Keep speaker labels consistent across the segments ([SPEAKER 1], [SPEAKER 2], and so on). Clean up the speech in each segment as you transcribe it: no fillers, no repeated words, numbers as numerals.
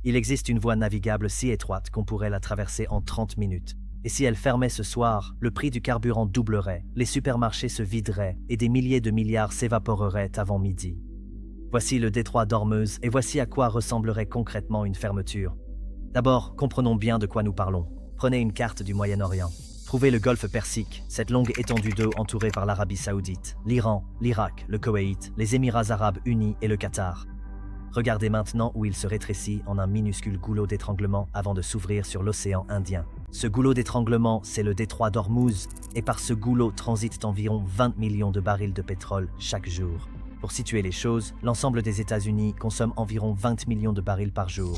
[SPEAKER 1] Il existe une voie navigable si étroite qu'on pourrait la traverser en 30 minutes. Et si elle fermait ce soir, le prix du carburant doublerait, les supermarchés se videraient et des milliers de milliards s'évaporeraient avant midi. Voici le détroit d'Ormuz et voici à quoi ressemblerait concrètement une fermeture. D'abord, comprenons bien de quoi nous parlons. Prenez une carte du Moyen-Orient. Trouvez le golfe Persique, cette longue étendue d'eau entourée par l'Arabie Saoudite, l'Iran, l'Irak, le Koweït, les Émirats Arabes Unis et le Qatar. Regardez maintenant où il se rétrécit en un minuscule goulot d'étranglement avant de s'ouvrir sur l'océan Indien. Ce goulot d'étranglement, c'est le détroit d'Ormuz, et par ce goulot transitent environ 20 millions de barils de pétrole chaque jour. Pour situer les choses, l'ensemble des États-Unis consomme environ 20 millions de barils par jour.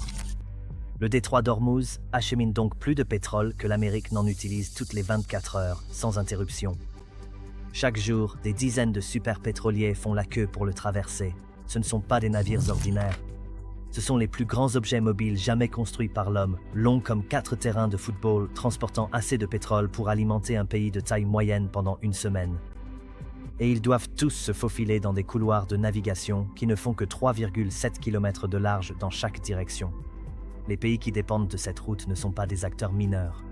[SPEAKER 1] Le détroit d'Ormuz achemine donc plus de pétrole que l'Amérique n'en utilise toutes les 24 heures, sans interruption. Chaque jour, des dizaines de superpétroliers font la queue pour le traverser. Ce ne sont pas des navires ordinaires. Ce sont les plus grands objets mobiles jamais construits par l'homme, longs comme 4 terrains de football, transportant assez de pétrole pour alimenter un pays de taille moyenne pendant une semaine. Et ils doivent tous se faufiler dans des couloirs de navigation qui ne font que 3,7 km de large dans chaque direction. Les pays qui dépendent de cette route ne sont pas des acteurs mineurs.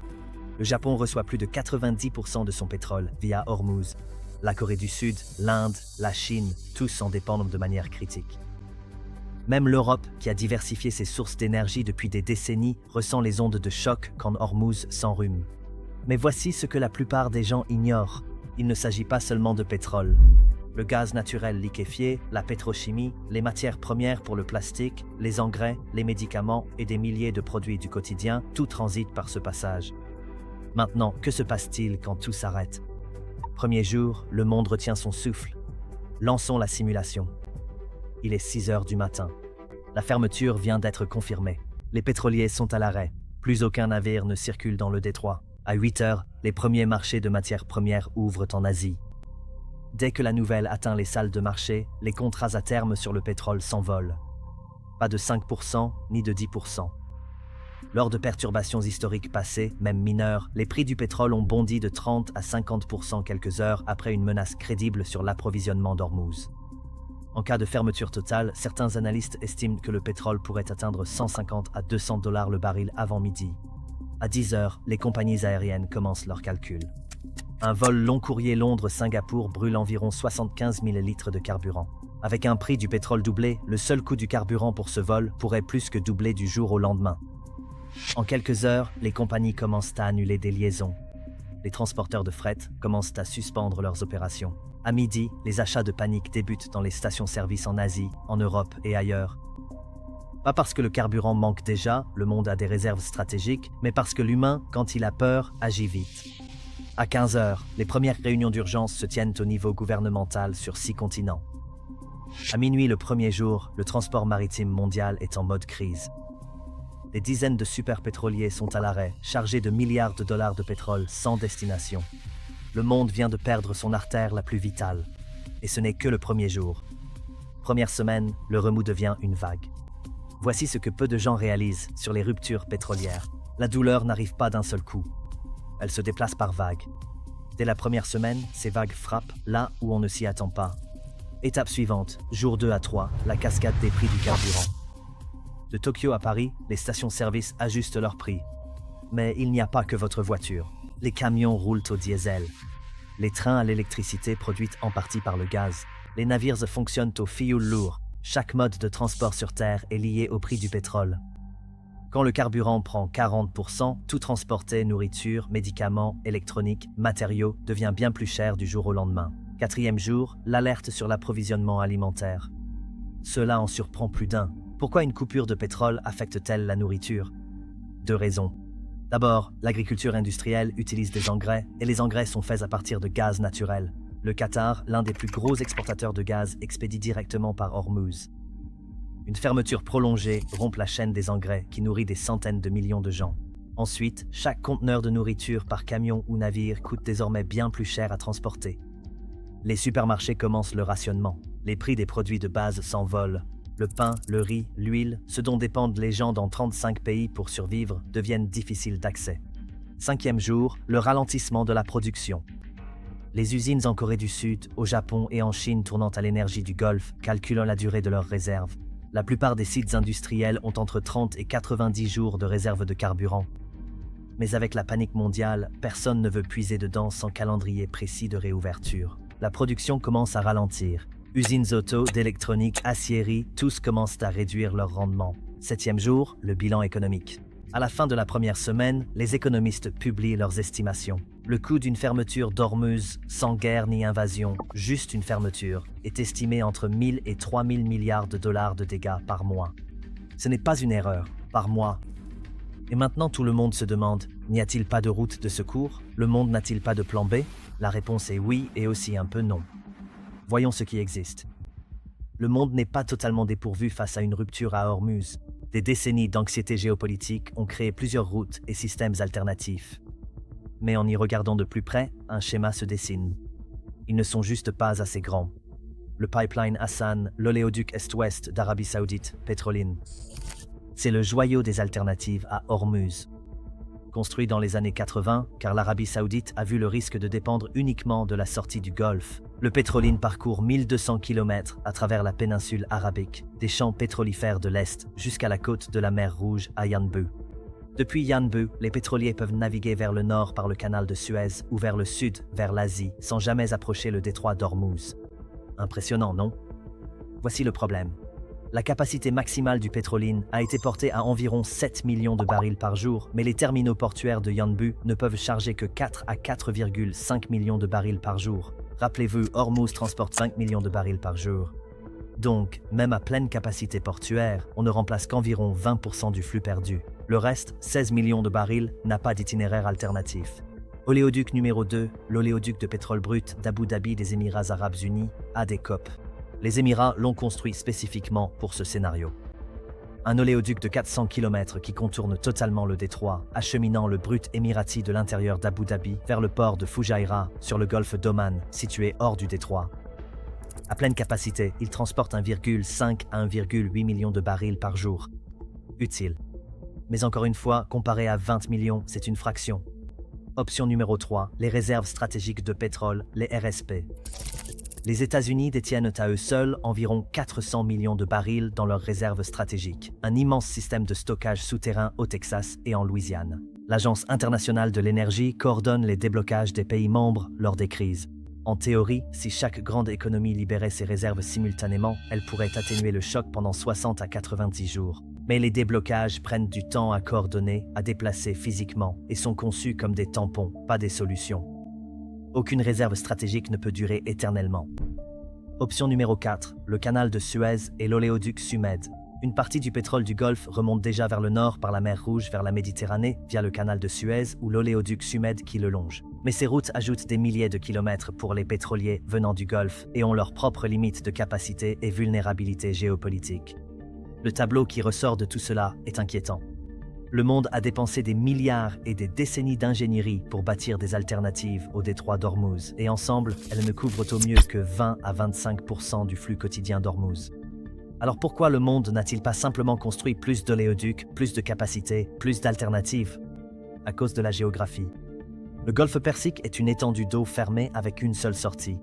[SPEAKER 1] Le Japon reçoit plus de 90% de son pétrole via Ormuz. La Corée du Sud, l'Inde, la Chine, tous en dépendent de manière critique. Même l'Europe, qui a diversifié ses sources d'énergie depuis des décennies, ressent les ondes de choc quand Ormuz s'enrhume. Mais voici ce que la plupart des gens ignorent. Il ne s'agit pas seulement de pétrole. Le gaz naturel liquéfié, la pétrochimie, les matières premières pour le plastique, les engrais, les médicaments et des milliers de produits du quotidien, tout transite par ce passage. Maintenant, que se passe-t-il quand tout s'arrête? Premier jour, le monde retient son souffle. Lançons la simulation. Il est 6 heures du matin. La fermeture vient d'être confirmée. Les pétroliers sont à l'arrêt. Plus aucun navire ne circule dans le détroit. À 8 heures, les premiers marchés de matières premières ouvrent en Asie. Dès que la nouvelle atteint les salles de marché, les contrats à terme sur le pétrole s'envolent. Pas de 5% ni de 10%. Lors de perturbations historiques passées, même mineures, les prix du pétrole ont bondi de 30 à 50% quelques heures après une menace crédible sur l'approvisionnement d'Ormuz. En cas de fermeture totale, certains analystes estiment que le pétrole pourrait atteindre 150 à 200 $ le baril avant midi. À 10 heures, les compagnies aériennes commencent leurs calculs. Un vol long courrier Londres-Singapour brûle environ 75 000 litres de carburant. Avec un prix du pétrole doublé, le seul coût du carburant pour ce vol pourrait plus que doubler du jour au lendemain. En quelques heures, les compagnies commencent à annuler des liaisons. Les transporteurs de fret commencent à suspendre leurs opérations. À midi, les achats de panique débutent dans les stations-service en Asie, en Europe et ailleurs. Pas parce que le carburant manque déjà, le monde a des réserves stratégiques, mais parce que l'humain, quand il a peur, agit vite. À 15 heures, les premières réunions d'urgence se tiennent au niveau gouvernemental sur 6 continents. À minuit le premier jour, le transport maritime mondial est en mode crise. Des dizaines de superpétroliers sont à l'arrêt, chargés de milliards de dollars de pétrole sans destination. Le monde vient de perdre son artère la plus vitale. Et ce n'est que le premier jour. Première semaine, le remous devient une vague. Voici ce que peu de gens réalisent sur les ruptures pétrolières. La douleur n'arrive pas d'un seul coup. Elle se déplace par vagues. Dès la première semaine, ces vagues frappent là où on ne s'y attend pas. Étape suivante, jour 2 à 3, la cascade des prix du carburant. De Tokyo à Paris, les stations-service ajustent leurs prix. Mais il n'y a pas que votre voiture. Les camions roulent au diesel. Les trains à l'électricité produite en partie par le gaz. Les navires fonctionnent au fioul lourd. Chaque mode de transport sur Terre est lié au prix du pétrole. Quand le carburant prend 40%, tout transporter, nourriture, médicaments, électronique, matériaux, devient bien plus cher du jour au lendemain. 4e jour, l'alerte sur l'approvisionnement alimentaire. Cela en surprend plus d'un. Pourquoi une coupure de pétrole affecte-t-elle la nourriture? 2 raisons. D'abord, l'agriculture industrielle utilise des engrais, et les engrais sont faits à partir de gaz naturel. Le Qatar, l'un des plus gros exportateurs de gaz, expédie directement par Ormuz. Une fermeture prolongée rompt la chaîne des engrais qui nourrit des centaines de millions de gens. Ensuite, chaque conteneur de nourriture par camion ou navire coûte désormais bien plus cher à transporter. Les supermarchés commencent le rationnement. Les prix des produits de base s'envolent. Le pain, le riz, l'huile, ce dont dépendent les gens dans 35 pays pour survivre, deviennent difficiles d'accès. 5e jour, le ralentissement de la production. Les usines en Corée du Sud, au Japon et en Chine tournant à l'énergie du Golfe, calculant la durée de leurs réserves. La plupart des sites industriels ont entre 30 et 90 jours de réserve de carburant. Mais avec la panique mondiale, personne ne veut puiser dedans sans calendrier précis de réouverture. La production commence à ralentir. Usines auto, d'électronique, aciérie, tous commencent à réduire leur rendement. 7e jour, le bilan économique. À la fin de la première semaine, les économistes publient leurs estimations. Le coût d'une fermeture d'Ormuz, sans guerre ni invasion, juste une fermeture, est estimé entre 1000 et 3000 milliards de dollars de dégâts par mois. Ce n'est pas une erreur, par mois. Et maintenant tout le monde se demande, n'y a-t-il pas de route de secours? Le monde n'a-t-il pas de plan B? La réponse est oui et aussi un peu non. Voyons ce qui existe. Le monde n'est pas totalement dépourvu face à une rupture à Ormuz. Des décennies d'anxiété géopolitique ont créé plusieurs routes et systèmes alternatifs. Mais en y regardant de plus près, un schéma se dessine. Ils ne sont juste pas assez grands. Le pipeline Hassan, l'oléoduc Est-Ouest d'Arabie Saoudite, Petroline. C'est le joyau des alternatives à Ormuz. Construit dans les années 80, car l'Arabie Saoudite a vu le risque de dépendre uniquement de la sortie du Golfe, le Petroline parcourt 1200 km à travers la péninsule arabique, des champs pétrolifères de l'Est jusqu'à la côte de la mer Rouge à Yanbu. Depuis Yanbu, les pétroliers peuvent naviguer vers le nord par le canal de Suez ou vers le sud, vers l'Asie, sans jamais approcher le détroit d'Ormuz. Impressionnant, non? Voici le problème. La capacité maximale du Petroline a été portée à environ 7 millions de barils par jour, mais les terminaux portuaires de Yanbu ne peuvent charger que 4 à 4,5 millions de barils par jour. Rappelez-vous, Ormuz transporte 5 millions de barils par jour. Donc, même à pleine capacité portuaire, on ne remplace qu'environ 20% du flux perdu. Le reste, 16 millions de barils, n'a pas d'itinéraire alternatif. Oléoduc numéro 2, l'oléoduc de pétrole brut d'Abu Dhabi des Émirats Arabes Unis, ADCOP. Les Émirats l'ont construit spécifiquement pour ce scénario. Un oléoduc de 400 km qui contourne totalement le détroit, acheminant le brut émirati de l'intérieur d'Abu Dhabi vers le port de Fujairah sur le golfe d'Oman, situé hors du détroit. À pleine capacité, il transporte 1,5 à 1,8 million de barils par jour. Utile. Mais encore une fois, comparé à 20 millions, c'est une fraction. Option numéro 3, les réserves stratégiques de pétrole, les RSP. Les États-Unis détiennent à eux seuls environ 400 millions de barils dans leurs réserves stratégiques, un immense système de stockage souterrain au Texas et en Louisiane. L'Agence internationale de l'énergie coordonne les déblocages des pays membres lors des crises. En théorie, si chaque grande économie libérait ses réserves simultanément, elle pourrait atténuer le choc pendant 60 à 90 jours. Mais les déblocages prennent du temps à coordonner, à déplacer physiquement et sont conçus comme des tampons, pas des solutions. Aucune réserve stratégique ne peut durer éternellement. Option numéro 4, le canal de Suez et l'oléoduc Sumed. Une partie du pétrole du Golfe remonte déjà vers le nord par la mer Rouge vers la Méditerranée via le canal de Suez ou l'oléoduc Sumed qui le longe. Mais ces routes ajoutent des milliers de kilomètres pour les pétroliers venant du Golfe et ont leurs propres limites de capacité et vulnérabilité géopolitique. Le tableau qui ressort de tout cela est inquiétant. Le monde a dépensé des milliards et des décennies d'ingénierie pour bâtir des alternatives au détroit d'Ormuz, et ensemble, elles ne couvrent au mieux que 20 à 25% du flux quotidien d'Ormuz. Alors pourquoi le monde n'a-t-il pas simplement construit plus d'oléoducs, plus de capacités, plus d'alternatives? À cause de la géographie. Le golfe Persique est une étendue d'eau fermée avec une seule sortie.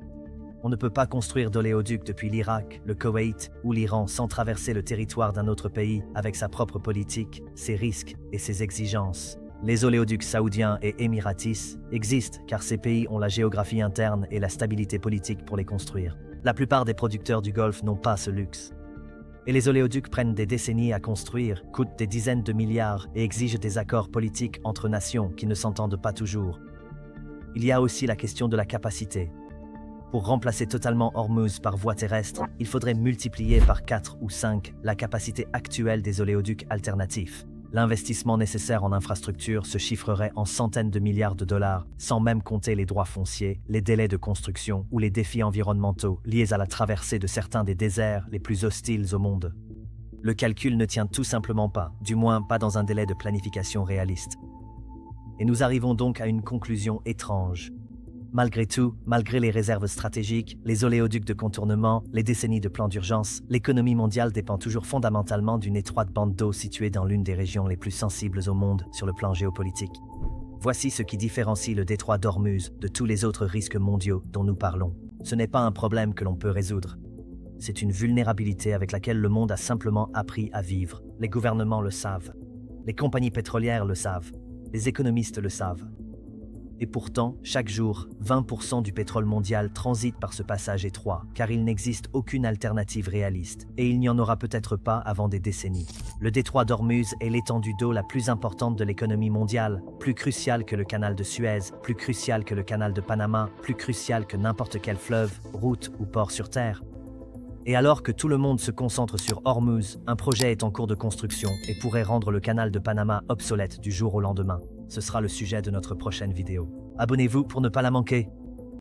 [SPEAKER 1] On ne peut pas construire d'oléoduc depuis l'Irak, le Koweït ou l'Iran sans traverser le territoire d'un autre pays avec sa propre politique, ses risques et ses exigences. Les oléoducs saoudiens et émiratis existent car ces pays ont la géographie interne et la stabilité politique pour les construire. La plupart des producteurs du Golfe n'ont pas ce luxe. Et les oléoducs prennent des décennies à construire, coûtent des dizaines de milliards et exigent des accords politiques entre nations qui ne s'entendent pas toujours. Il y a aussi la question de la capacité. Pour remplacer totalement Ormuz par voie terrestre, il faudrait multiplier par 4 ou 5 la capacité actuelle des oléoducs alternatifs. L'investissement nécessaire en infrastructure se chiffrerait en centaines de milliards de dollars, sans même compter les droits fonciers, les délais de construction ou les défis environnementaux liés à la traversée de certains des déserts les plus hostiles au monde. Le calcul ne tient tout simplement pas, du moins pas dans un délai de planification réaliste. Et nous arrivons donc à une conclusion étrange. Malgré tout, malgré les réserves stratégiques, les oléoducs de contournement, les décennies de plans d'urgence, l'économie mondiale dépend toujours fondamentalement d'une étroite bande d'eau située dans l'une des régions les plus sensibles au monde sur le plan géopolitique. Voici ce qui différencie le détroit d'Ormuz de tous les autres risques mondiaux dont nous parlons. Ce n'est pas un problème que l'on peut résoudre. C'est une vulnérabilité avec laquelle le monde a simplement appris à vivre. Les gouvernements le savent. Les compagnies pétrolières le savent. Les économistes le savent. Et pourtant, chaque jour, 20% du pétrole mondial transite par ce passage étroit, car il n'existe aucune alternative réaliste, et il n'y en aura peut-être pas avant des décennies. Le détroit d'Ormuz est l'étendue d'eau la plus importante de l'économie mondiale, plus cruciale que le canal de Suez, plus cruciale que le canal de Panama, plus cruciale que n'importe quel fleuve, route ou port sur Terre. Et alors que tout le monde se concentre sur Ormuz, un projet est en cours de construction et pourrait rendre le canal de Panama obsolète du jour au lendemain. Ce sera le sujet de notre prochaine vidéo. Abonnez-vous pour ne pas la manquer.